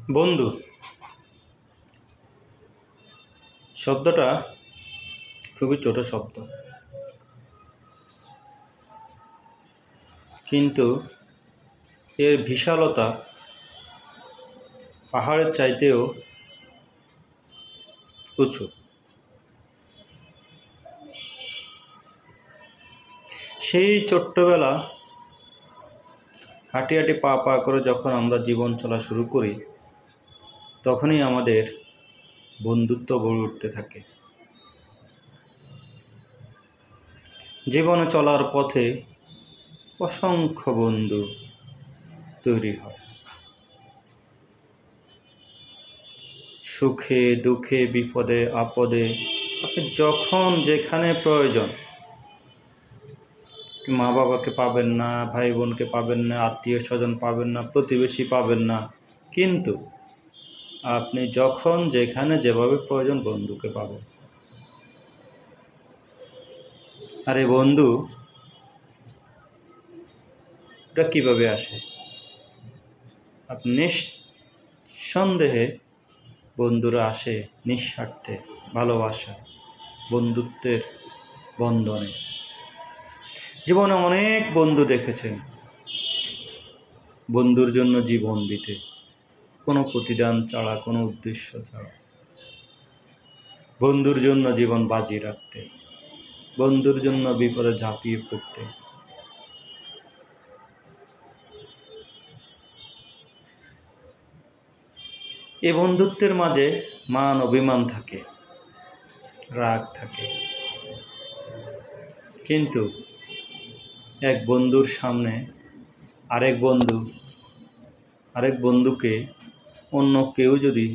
বন্ধু শব্দটা খুবই ছোট শব্দ, কিন্তু এর বিশালতা পাহাড়ের চাইতেও উঁচু। সেই ছোট্টবেলা হাঁটি হাঁটি পা পা করে যখন আমরা জীবন চলা শুরু করি, তখনই আমাদের বন্ধুত্ব গড়ে উঠতে থাকে। জীবনে চলার পথে অসংখ্য বন্ধু তৈরি হয়। সুখে দুঃখে বিপদে আপদে আপনি যখন যেখানে প্রয়োজন, মা বাবাকে পাবেন না, ভাই বোনকে পাবেন না, আত্মীয় স্বজন পাবেন না, প্রতিবেশী পাবেন না, কিন্তু আপনি যখন যেখানে যেভাবে প্রয়োজন বন্ধুকে পাবেন। আর এই বন্ধু এটা কীভাবে আসে? আপনি নিঃসন্দেহে বন্ধুরা আসে নিঃস্বার্থে, ভালোবাসা, বন্ধুত্বের বন্ধনে। জীবনে অনেক বন্ধু দেখেছেন বন্ধুর জন্য জীবন দিতে, কোনো প্রতিদান ছাড়া, কোনো উদ্দেশ্য ছাড়া, বন্ধুর জন্য জীবন বাজি রাখতে, বন্ধুর জন্য বিপদে ঝাঁপিয়ে পড়তে। এই বন্ধুত্বের মাঝে মান অভিমান থাকে, রাগ থাকে, কিন্তু এক বন্ধুর সামনে আরেক বন্ধুকে অন্য কেউ যদি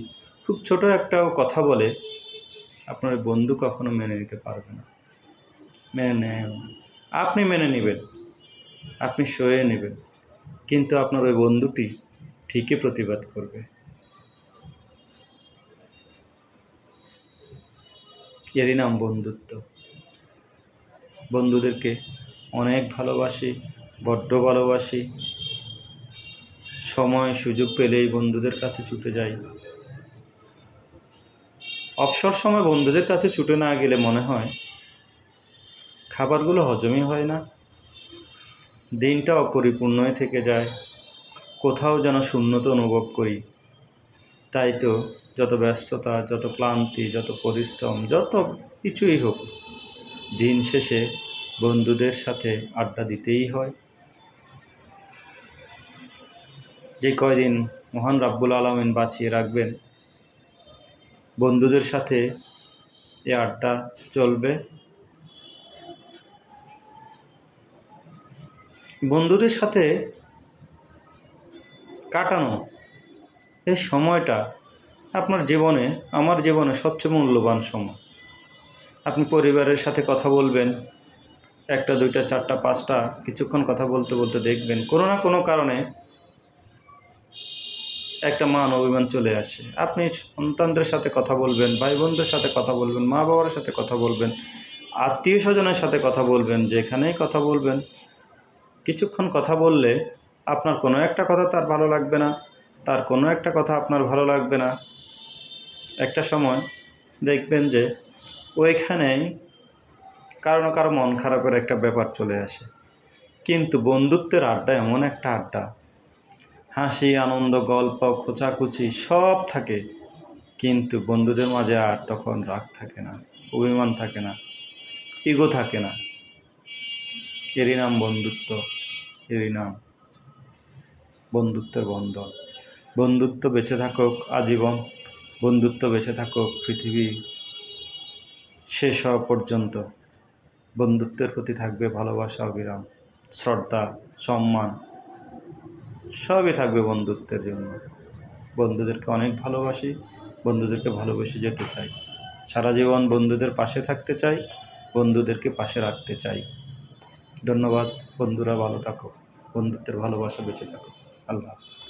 খুব ছোট একটাও কথা বলে, আপনার বন্ধু কখনো মেনে নিতে পারবে না, মেনে নেয়। আপনি মেনে নেবেন, আপনি সয়ে নেবেন, কিন্তু আপনার ওই বন্ধুটি ঠিকই প্রতিবাদ করবে। এরই নাম বন্ধুত্ব। বন্ধুদেরকে অনেক ভালোবাসি, বড্ড ভালোবাসি। সময় সুযোগ পেলেই বন্ধুদের কাছে ছুটে যাই। অবসর সময় বন্ধুদের কাছে ছুটে না গেলে মনে হয় খাবারগুলো হজমই হয় না, দিনটা অপরিপূর্ণই থেকে যায়, কোথাও যেন শূন্যতা অনুভব করি। তাই তো যত ব্যস্ততা, যত ক্লান্তি, যত পরিশ্রম, যত কিছুই হোক, দিন শেষে বন্ধুদের সাথে আড্ডা দিতেই হয়। যে কয়দিন মহান রাব্বুল আলামিন বাঁচিয়ে রাখবেন, বন্ধুদের সাথে এ আড্ডা চলবে। বন্ধুদের সাথে কাটানো এই সময়টা আপনার জীবনে, আমার জীবনে সবচেয়ে মূল্যবান সময়। আপনি পরিবারের সাথে কথা বলবেন, একটা দুইটা চারটা পাঁচটা কিছুক্ষণ কথা বলতে বলতে দেখবেন কোনো না কোনো কারণে একটা মান অভিমান চলে আসে। আপনি সন্তানদের সাথে কথা বলবেন, ভাই বোনদের সাথে কথা বলবেন, মা বাবার সাথে কথা বলবেন, আত্মীয় স্বজনের সাথে কথা বলবেন, যেখানেই কথা বলবেন, কিছুক্ষণ কথা বললে আপনার কোনো একটা কথা তার ভালো লাগবে না, তার কোনো একটা কথা আপনার ভালো লাগবে না। একটা সময় দেখবেন যে ওইখানেই কারো না কারো মন খারাপের একটা ব্যাপার চলে আসে। কিন্তু বন্ধুত্বের আড্ডা এমন একটা আড্ডা, হাসি আনন্দ গল্প খোঁচাখুচি সব থাকে, কিন্তু বন্ধুদের মাঝে আর তখন রাগ থাকে না, অভিমান থাকে না, ইগো থাকে না। এরই নাম বন্ধুত্ব, এরই নাম বন্ধুত্বের বন্ধন। বন্ধুত্ব বেঁচে থাকুক আজীবন, বন্ধুত্ব বেঁচে থাকুক পৃথিবী শেষ হওয়া পর্যন্ত। বন্ধুত্বের প্রতি থাকবে ভালোবাসা, অবিরাম শ্রদ্ধা, সম্মান, সবই থাকবে বন্ধুত্বের জন্য। বন্ধুদেরকে অনেক ভালোবাসি, বন্ধুদেরকে ভালোবেসে যেতে চাই, সারা জীবন বন্ধুদের পাশে থাকতে চাই, বন্ধুদেরকে পাশে রাখতে চাই। ধন্যবাদ বন্ধুরা, ভালো থাকো, বন্ধুত্বের ভালোবাসা বেঁচে থাকো। আল্লাহ।